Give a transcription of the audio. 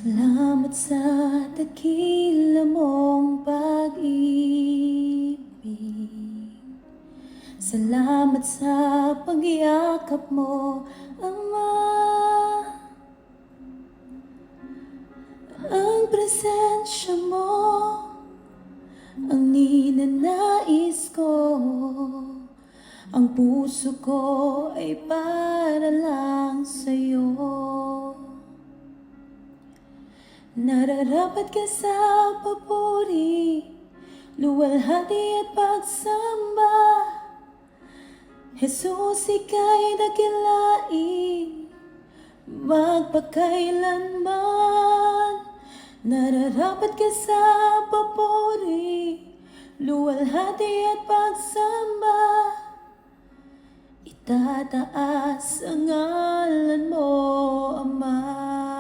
Salamat sa dakila mong pag-ibig. Salamat sa pagyakap mo, Ama. Ang presensya mo ang ninanais ko. Ang puso ko ay para lang sa'yo. Nararapat ka sa papuri, luwalhati at pagsamba. Jesus, ika'y dakilain, magpakailanman. Nararapat ka sa papuri, luwalhati at pagsamba. Itataas ang ngalan mo, Ama.